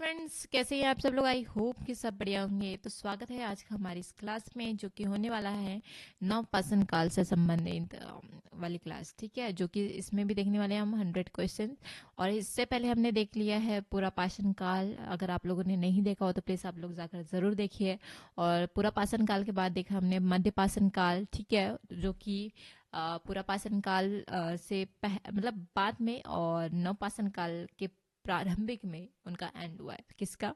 Friends, कैसे हैं आप सब लोग। आई होप कि सब बढ़िया होंगे। तो स्वागत है आज का हमारी इस क्लास में, जो कि होने वाला है नवपाषाण काल से संबंधित वाली क्लास। ठीक है, जो कि इसमें भी देखने वाले हैं हम 100 क्वेश्चन। और इससे पहले हमने देख लिया है पूरा पाषाण काल। अगर आप लोगों ने नहीं देखा हो तो प्लीज़ आप लोग जाकर ज़रूर देखिए। और पूरा पाषाण काल के बाद देखा हमने मध्य पाषाण काल। ठीक है, जो कि पूरा पाषाण काल से मतलब बाद में, और नवपाषाण काल के प्रारंभिक में उनका एंड हुआ है। किसका?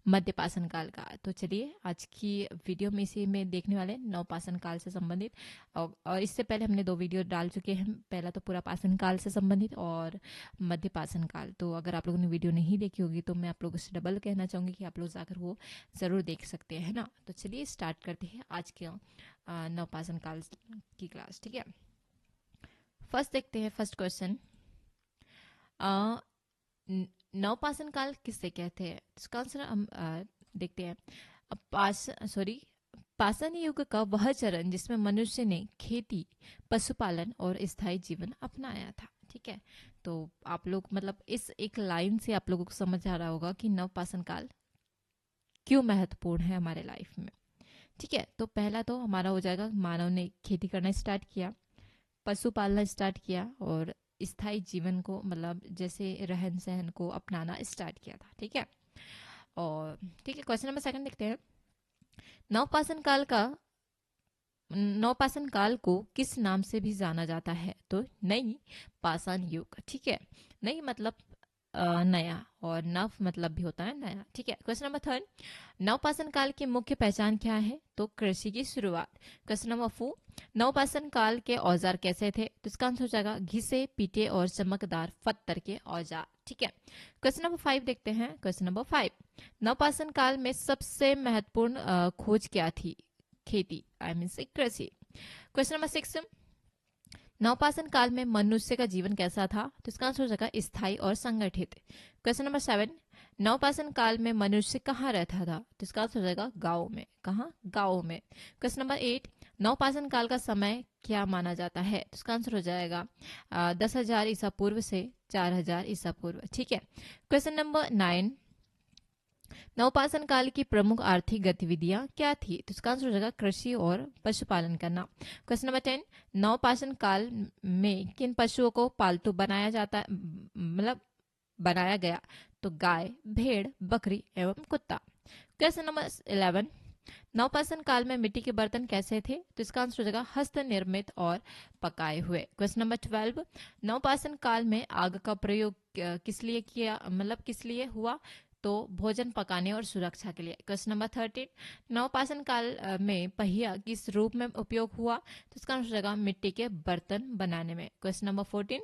मध्य पाषाण काल का। तो चलिए आज की वीडियो में इसी में देखने वाले नवपाषाण काल से संबंधित। और इससे पहले हमने 2 वीडियो डाल चुके हैं। पहला तो पूरा पाषाण काल से संबंधित और मध्य पाषाण काल। तो अगर आप लोगों ने वीडियो नहीं देखी होगी तो मैं आप लोगों से डबल कहना चाहूँगी कि आप लोग जाकर वो ज़रूर देख सकते हैं ना। तो चलिए स्टार्ट करते हैं आज के नवपाषाण काल की क्लास। ठीक है, फर्स्ट देखते हैं फर्स्ट क्वेश्चन। नवपाषाण काल किससे कहते हैं? इसका आंसर हम देखते हैं। पाषाण युग का वह चरण जिसमें मनुष्य ने खेती, पशुपालन और स्थायी जीवन अपनाया था। ठीक है, तो आप लोग मतलब इस एक लाइन से आप लोगों को समझ आ रहा होगा कि नवपाषाण काल क्यों महत्वपूर्ण है हमारे लाइफ में। ठीक है, तो पहला तो हमारा हो जाएगा, मानव ने खेती करना स्टार्ट किया, पशु पालना स्टार्ट किया और स्थायी जीवन को मतलब जैसे रहन सहन को अपनाना स्टार्ट किया था। ठीक है, और ठीक है, क्वेश्चन नंबर 2 देखते हैं। नवपाषाण काल का नवपाषाण काल को किस नाम से भी जाना जाता है? तो नई पाषाण युग। ठीक है, नई मतलब नया, और नव मतलब भी होता है नया। ठीक है, क्वेश्चन नंबर 3, नवपाषाण काल की मुख्य पहचान क्या है? तो कृषि की शुरुआत। क्वेश्चन नंबर 4, नवपाषाण काल के औजार कैसे थे? तो इसका आंसर हो जाएगा घिसे पीटे और चमकदार पत्थर के औजार। ठीक है, क्वेश्चन नंबर 5 देखते हैं। क्वेश्चन नंबर 5, नवपाषाण काल में सबसे महत्वपूर्ण खोज क्या थी? खेती, आई मीन से कृषि। क्वेश्चन नंबर 6, नवपाषाण काल में मनुष्य का जीवन कैसा था? तो इसका आंसर हो जाएगा स्थायी और संगठित। क्वेश्चन नंबर 7, नवपाषाण काल में मनुष्य कहाँ रहता था? तो इसका आंसर हो जाएगा गाँव में। कहाँ? गाँव में। क्वेश्चन नंबर 8, नवपाषाण काल का समय क्या माना जाता है? तो इसका आंसर हो जाएगा 10,000 ईसा पूर्व से 4,000 ईसा पूर्व। ठीक है, क्वेश्चन नंबर 9, नवपाषाण काल की प्रमुख आर्थिक गतिविधियां क्या थी? तो इसका आंसर हो जाएगा कृषि और पशुपालन करना। क्वेश्चन नंबर 10, नवपाषाण काल में किन पशुओं को पालतू बनाया गया? तो गाय, भेड़, बकरी एवं कुत्ता। क्वेश्चन नंबर 11, नवपाषाण काल में मिट्टी के बर्तन कैसे थे? तो इसका आंसर हो जाएगा हस्त निर्मित और पकाए हुए। क्वेश्चन नंबर 12, नवपाषाण काल में आग का प्रयोग किस लिए किया, मतलब किस लिए हुआ? तो भोजन पकाने और सुरक्षा के लिए। क्वेश्चन नंबर 13, नवपाषाण काल में पहिया किस रूप में उपयोग हुआ? तो इसका आंसर हो जाएगा मिट्टी के बर्तन बनाने में। क्वेश्चन नंबर 14,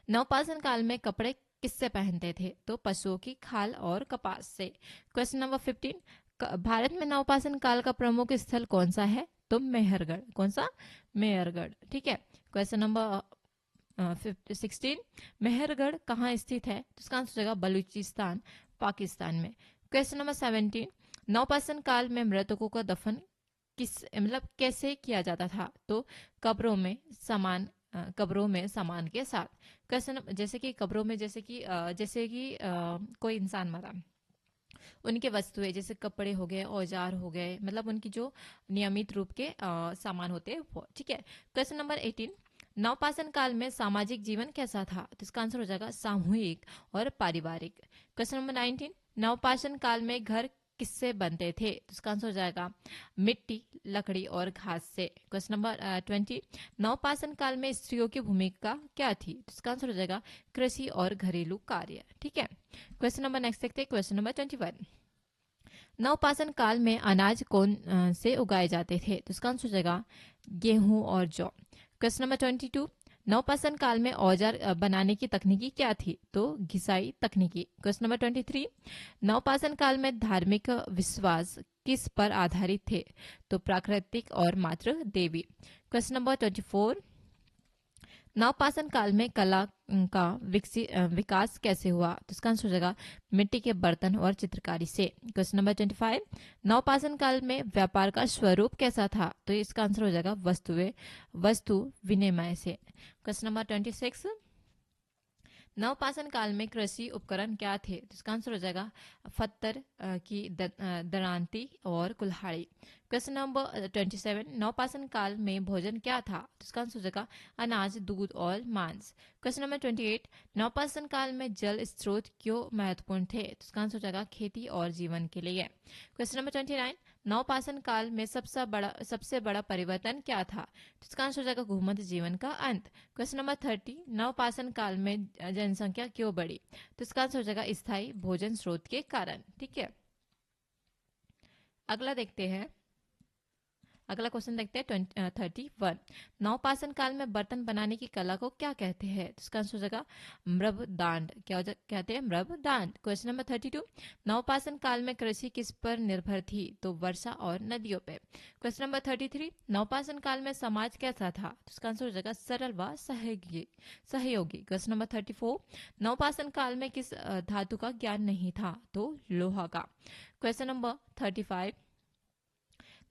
नवपाषाण काल में कपड़े किससे पहनते थे? तो पशुओं की खाल और कपास से। क्वेश्चन नंबर 15, भारत में नवपाषाण काल का प्रमुख स्थल कौन सा है? तो मेहरगढ़। कौन सा? मेहरगढ़। ठीक है, क्वेश्चन नंबर 16, मेहरगढ़ कहाँ स्थित है? तो इसका आंसर हो जाएगा बलूचिस्तान, पाकिस्तान में। क्वेश्चन नंबर 17, नवपाषाण काल में मृतकों का दफन किस मतलब कैसे किया जाता था? तो कब्रों में सामान के साथ। क्वेश्चन जैसे कि कब्रों में जैसे कि कोई इंसान मरा, उनके वस्तुएं जैसे कपड़े हो गए, औजार हो गए, मतलब उनकी जो नियमित रूप के सामान होते हैं वो। ठीक है, क्वेश्चन नंबर 18, नवपाषाण काल में सामाजिक जीवन कैसा था? तो इसका आंसर हो जाएगा सामूहिक और पारिवारिक। क्वेश्चन नंबर 19, नवपाषाण काल में घर किससे बनते थे? तो इसका आंसर हो जाएगा मिट्टी, लकड़ी और घास से। क्वेश्चन नंबर 20, नवपाषाण काल में स्त्रियों की भूमिका क्या थी? तो इसका आंसर हो जाएगा कृषि और घरेलू कार्य। ठीक है, क्वेश्चन नंबर नेक्स्ट देखते हैं। क्वेश्चन नंबर 21, नवपाषाण काल में अनाज कौन से उगाए जाते थे? तो इसका आंसर हो जाएगा गेहूं और जौ। क्वेश्चन नंबर 22, नवपाषाण काल में औजार बनाने की तकनीकी क्या थी? तो घिसाई तकनीकी। क्वेश्चन नंबर 23, नवपाषाण काल में धार्मिक विश्वास किस पर आधारित थे? तो प्राकृतिक और मातृ देवी। क्वेश्चन नंबर 24, नवपाषाण काल में कला का विकास कैसे हुआ? तो इसका आंसर हो जाएगा मिट्टी के बर्तन और चित्रकारी से। क्वेश्चन नंबर 25, नवपाषाण काल में व्यापार का स्वरूप कैसा था? तो इसका आंसर हो जाएगा वस्तु विनिमय से। क्वेश्चन नंबर 26, नवपाषाण काल में कृषि उपकरण क्या थे? तो इसका आंसर हो जाएगा पत्थर की दरांती और कुल्हाड़ी। क्वेश्चन नंबर 27, नवपाषाण काल में भोजन क्या था? तो इसका आंसर हो जाएगा अनाज, दूध और मांस। क्वेश्चन नंबर 28, नवपाषाण काल में जल स्रोत क्यों महत्वपूर्ण थे? तो इसका आंसर हो जाएगा खेती और जीवन के लिए। क्वेश्चन नंबर 29, नवपाषाण काल में सबसे बड़ा परिवर्तन क्या था? तो इसका आंसर हो जाएगा घुमंत जीवन का अंत। क्वेश्चन नंबर 30, नवपाषाण काल में जनसंख्या क्यों बढ़ी? तो इसका आंसर हो जाएगा स्थायी भोजन स्रोत के कारण। ठीक है, अगला देखते हैं। अगला क्वेश्चन देखते हैं 31, नवपाषाण काल में बर्तन बनाने की कला को क्या कहते हैं? तो इसका आंसर हो जाएगा मृददांड। कहते हैं मृददांड। क्वेश्चन नंबर 32, नवपाषाण काल में कृषि किस पर निर्भर थी? तो वर्षा और नदियों पे। क्वेश्चन नंबर 33, नवपाषाण काल में समाज कैसा था? तो इसका आंसर हो जाएगा सरल व सहयोगी। क्वेश्चन नंबर 34, नवपाषाण काल में किस धातु का ज्ञान नहीं था? तो लोहा का। क्वेश्चन नंबर 35,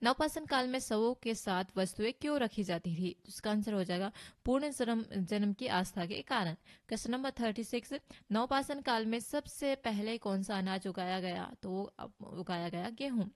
नवपाषाण काल में शवों के साथ वस्तुएं क्यों रखी जाती थी? तो इसका आंसर हो जाएगा पूर्ण जन्म की आस्था के कारण। क्वेश्चन नंबर 36, नवपाषाण काल में सबसे पहले कौन सा अनाज उगाया गया? तो उगाया गया गेहूं।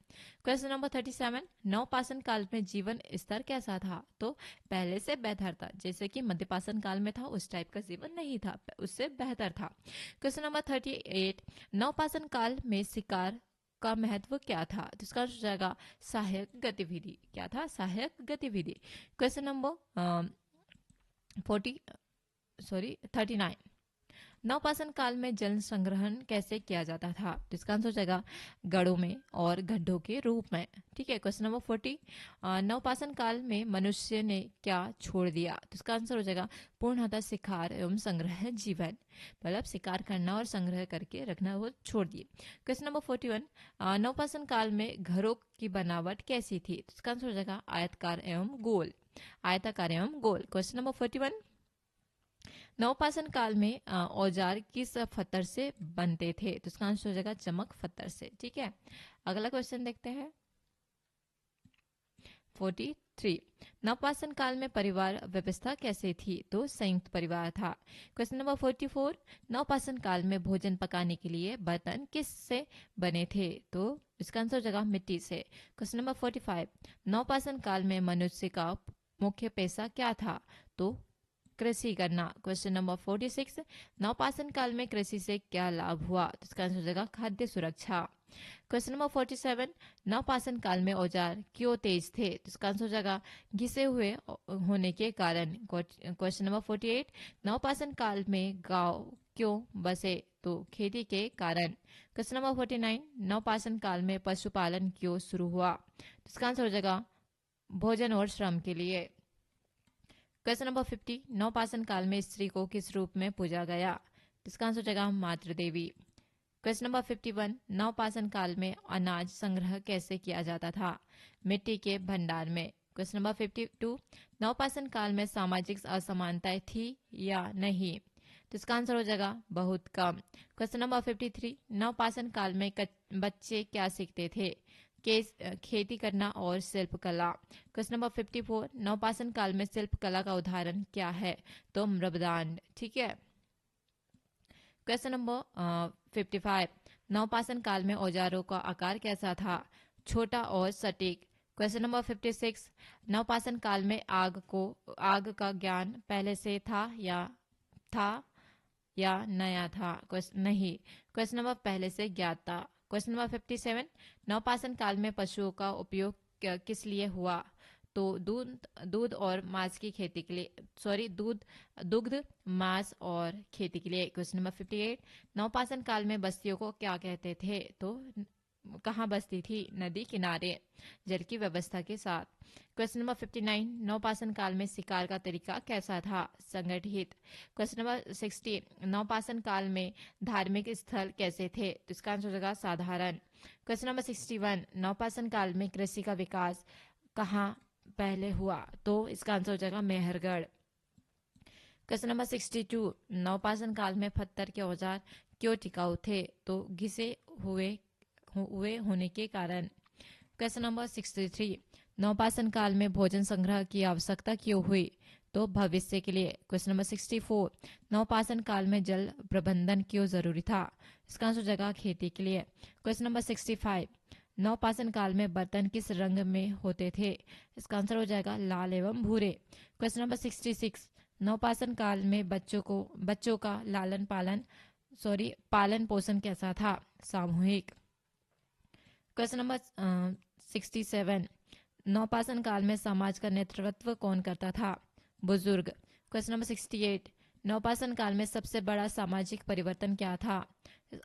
क्वेश्चन नंबर 37, नवपाषाण काल में जीवन स्तर कैसा था? तो पहले से बेहतर था, जैसे कि मध्यपाषाण काल में था उस टाइप का जीवन नहीं था, उससे बेहतर था। क्वेश्चन नंबर 38, नवपाषाण काल में शिकार का महत्व क्या था? तो इसका आंसर हो जाएगा सहायक गतिविधि। क्या था? सहायक गतिविधि। क्वेश्चन नंबर 39, नवपाषाण काल में जल संग्रहण कैसे किया जाता था? तो इसका आंसर हो जाएगा गढ़ों में और गड्ढों के रूप में। ठीक है, क्वेश्चन नंबर 40, नवपाषाण काल में मनुष्य ने क्या छोड़ दिया? तो इसका आंसर हो जाएगा पूर्णतः शिकार एवं संग्रह जीवन, मतलब शिकार करना और संग्रह करके रखना वो छोड़ दिए। क्वेश्चन नंबर 41, नवपाषाण काल में घरों की बनावट कैसी थी? तो इसका आंसर हो जाएगा आयताकार एवं गोल। आयताकार एवं गोल। क्वेश्चन नंबर 41, नवपाषाण काल में औजार किस पत्थर से बनते थे? तो इसका आंसर हो जाएगा चमक पत्थर से। ठीक है, अगला क्वेश्चन देखते हैं 43, नवपाषाण काल में परिवार व्यवस्था कैसे थी? तो संयुक्त परिवार था। क्वेश्चन नंबर 44, नवपाषाण काल में भोजन पकाने के लिए बर्तन किस से बने थे? तो इसका आंसर हो जाएगा मिट्टी से। क्वेश्चन नंबर 45, नवपाषाण काल में मनुष्य का मुख्य पेशा क्या था? तो कृषि करना। क्वेश्चन नंबर 46, नवपाषाण काल में कृषि से क्या लाभ हुआ? तो इसका आंसर हो जाएगा खाद्य सुरक्षा। क्वेश्चन नंबर 47, नवपाषाण काल में औजार क्यों तेज थे? तो इसका आंसर हो जाएगा घिसे हुए होने के कारण। क्वेश्चन नंबर 48, नवपाषाण काल में गांव क्यों बसे? तो खेती के कारण। क्वेश्चन नंबर 49, नवपाषाण काल में पशुपालन क्यों शुरू हुआ? तो इसका आंसर हो जाएगा भोजन और श्रम के लिए। क्वेश्चन नंबर 50, नवपाषाण काल में स्त्री को किस रूप में पूजा गया? इसका आंसर हो जाएगा मातृ देवी। क्वेश्चन नंबर 51, नवपाषाण काल में अनाज संग्रह कैसे किया जाता था? मिट्टी के भंडार में। क्वेश्चन नंबर 52, नवपाषाण काल में सामाजिक असमानताएं थी या नहीं? तो इसका आंसर हो जाएगा बहुत कम। क्वेश्चन नंबर 53, नवपाषाण काल में बच्चे क्या सीखते थे? खेती करना और शिल्प कला। क्वेश्चन नंबर 54, नवपाषाण काल में शिल्प कला का उदाहरण क्या है? तो मृददांड। ठीक है, क्वेश्चन नंबर 55, नवपाषाण काल में औजारों का आकार कैसा था? छोटा और सटीक। क्वेश्चन नंबर 56, नवपाषाण काल में आग का ज्ञान पहले से था या नया था? नहीं। क्वेश्चन नंबर पहले से ज्ञात था। क्वेश्चन नंबर 57, नवपाषाण काल में पशुओं का उपयोग किस लिए हुआ? तो दूध और मांस की खेती के लिए, दुग्ध मांस और खेती के लिए। क्वेश्चन नंबर 58, नवपाषाण काल में बस्तियों को क्या कहते थे? तो कहाँ बसती थी? नदी किनारे, जल की व्यवस्था के साथ। क्वेश्चन नंबर 59, नवपाषाण काल में शिकार का तरीका कैसा था? संगठित। क्वेश्चन नंबर 60, नवपाषाण काल में धार्मिक स्थल कैसे थे? तो इसका आंसर हो जाएगा साधारण। क्वेश्चन नंबर 61, नवपाषाण काल में कृषि का विकास कहाँ पहले हुआ? तो इसका आंसर हो जाएगा मेहरगढ़। क्वेश्चन नंबर 62, नवपाषाण काल में पत्थर के औजार क्यों टिकाऊ थे? तो घिसे हुए होने के कारण। क्वेश्चन नंबर 63, नवपाषाण काल में भोजन संग्रह की आवश्यकता क्यों हुई? तो भविष्य के लिए। क्वेश्चन नंबर 64, नवपाषाण काल में जल प्रबंधन क्यों जरूरी था? इसका आंसर हो जाएगा खेती के लिए। क्वेश्चन नंबर 65, नवपाषाण काल में बर्तन किस रंग में होते थे? इसका आंसर हो जाएगा लाल एवं भूरे। क्वेश्चन नंबर 66, नवपाषाण काल में बच्चों का पालन पोषण कैसा था? सामूहिक। क्वेश्चन नंबर 67, नवपाषाण काल में समाज का नेतृत्व कौन करता था? बुजुर्ग। क्वेश्चन नंबर 68, नवपाषाण काल में सबसे बड़ा सामाजिक परिवर्तन क्या था?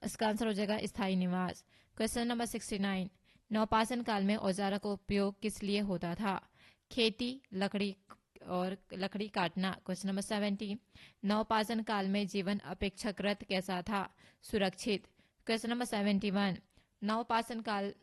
इसका आंसर हो जाएगा स्थायी निवास। क्वेश्चन नंबर 69, नवपाषाण काल में औजारों का उपयोग किस लिए होता था? खेती, लकड़ी काटना। क्वेश्चन नंबर 70, नवपाषाण काल में जीवन अपेक्षाकृत कैसा था? सुरक्षित। क्वेश्चन नंबर 71, नवपाषाण काल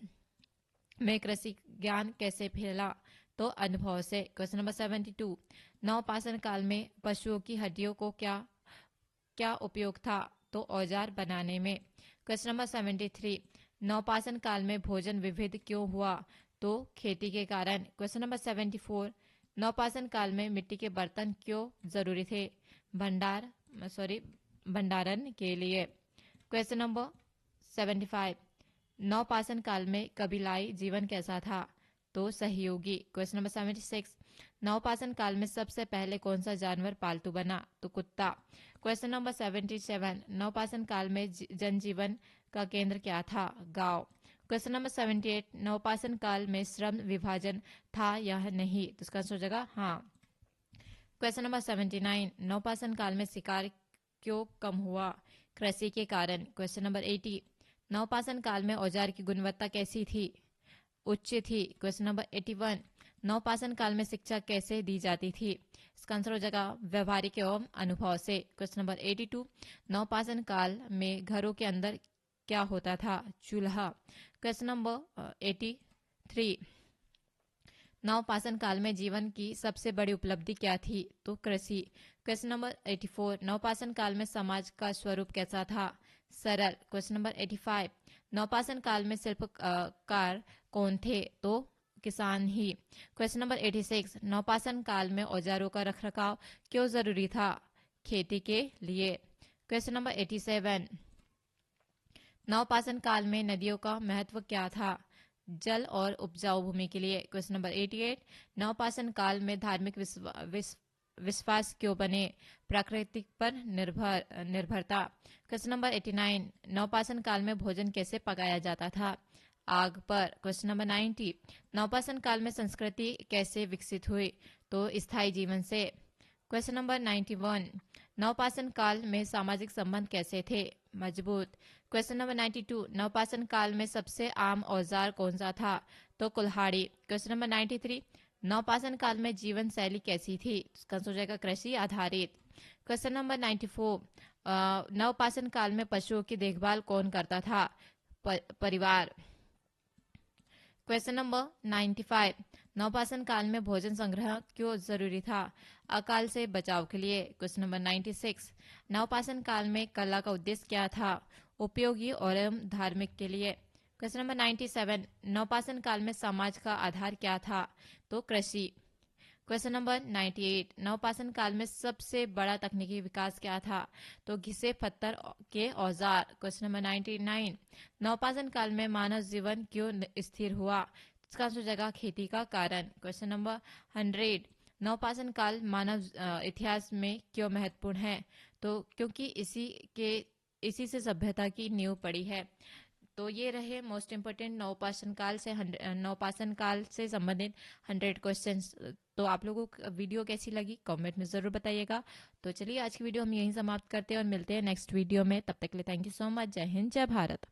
में कृषि ज्ञान कैसे फैला? तो अनुभव से। क्वेश्चन नंबर 72, नवपाषाण काल में पशुओं की हड्डियों को क्या उपयोग था? तो औजार बनाने में। क्वेश्चन नंबर 73, नवपाषाण काल में भोजन विविध क्यों हुआ? तो खेती के कारण। क्वेश्चन नंबर 74, नवपाषाण काल में मिट्टी के बर्तन क्यों जरूरी थे? भंडारण के लिए। क्वेश्चन नंबर 75, नवपाषाण काल में कबीलाई जीवन कैसा था? तो सहयोगी। क्वेश्चन नंबर 76, नवपाषाण काल में सबसे पहले कौन सा जानवर पालतू बना? तो कुत्ता। क्वेश्चन नंबर 77, नवपाषाण काल में जनजीवन का केंद्र क्या था? गांव। क्वेश्चन नंबर 78, नवपाषाण काल में श्रम विभाजन था या नहीं? तो इसका आंसर हो जाएगा हाँ। क्वेश्चन नंबर 79, नवपाषाण काल में शिकार क्यों कम हुआ? कृषि के कारण। क्वेश्चन नंबर 80, नवपाषाण काल में औजार की गुणवत्ता कैसी थी? उच्च थी। क्वेश्चन नंबर 81, नवपाषाण काल में शिक्षा कैसे दी जाती थी? इसका आंसर हो जाएगा व्यवहारिक एवं अनुभव से। क्वेश्चन नंबर 82, नवपाषाण काल में घरों के अंदर क्या होता था? चूल्हा। क्वेश्चन नंबर 83, नवपाषाण काल में जीवन की सबसे बड़ी उपलब्धि क्या थी? तो कृषि। क्वेश्चन नंबर 84, नवपाषाण काल में समाज का स्वरूप कैसा था? सरल। क्वेश्चन नंबर 85, नवपाषाण काल में शिल्पकार कौन थे? तो किसान ही। क्वेश्चन नंबर 86, नवपाषाण काल में औजारों का रखरखाव क्यों जरूरी था? खेती के लिए। क्वेश्चन नंबर 87, नवपाषाण काल में नदियों का महत्व क्या था? जल और उपजाऊ भूमि के लिए। क्वेश्चन नंबर 88, नवपाषाण काल में धार्मिक विश्वास क्यों बने? प्राकृतिक पर निर्भरता। क्वेश्चन नंबर 89, नवपाषाण काल में भोजन कैसे पकाया जाता था? आग पर। क्वेश्चन नंबर 90, नवपाषाण काल में संस्कृति कैसे विकसित हुई? तो स्थायी जीवन से। क्वेश्चन नंबर 91, नवपाषाण काल में सामाजिक संबंध कैसे थे? मजबूत। क्वेश्चन नंबर 92, नवपाषाण काल में सबसे आम औजार कौन सा था? तो कुल्हाड़ी। क्वेश्चन नंबर 93, नवपाषाण काल में जीवन शैली कैसी थी? इसका आंसर हो जाएगा कृषि आधारित। क्वेश्चन नंबर 94, नवपाषाण काल में पशुओं की देखभाल कौन करता था? परिवार। क्वेश्चन नंबर 95, नवपाषाण काल में भोजन संग्रह क्यों जरूरी था? अकाल से बचाव के लिए। क्वेश्चन नंबर 96, नवपाषाण काल में कला का उद्देश्य क्या था? उपयोगी और धार्मिक के लिए। क्वेश्चन नंबर 97, नवपाषाण काल में समाज का आधार क्या था? तो कृषि। क्वेश्चन नंबर 98, नवपाषाण काल में सबसे बड़ा तकनीकी विकास क्या था? तो घिसे पत्थर के औजार। क्वेश्चन नंबर 99, नवपाषाण काल में मानव जीवन क्यों स्थिर हुआ? इसका आंसर हो जाएगा खेती का कारण। क्वेश्चन नंबर 100, नवपाषाण काल मानव इतिहास में क्यों महत्वपूर्ण है? तो क्योंकि इसी से सभ्यता की नींव पड़ी है। तो ये रहे मोस्ट इम्पोर्टेंट नवपाषाण काल से संबंधित 100 क्वेश्चंस। तो आप लोगों को वीडियो कैसी लगी कमेंट में ज़रूर बताइएगा। तो चलिए आज की वीडियो हम यहीं समाप्त करते हैं और मिलते हैं नेक्स्ट वीडियो में। तब तक के लिए थैंक यू सो मच। जय हिंद, जय भारत।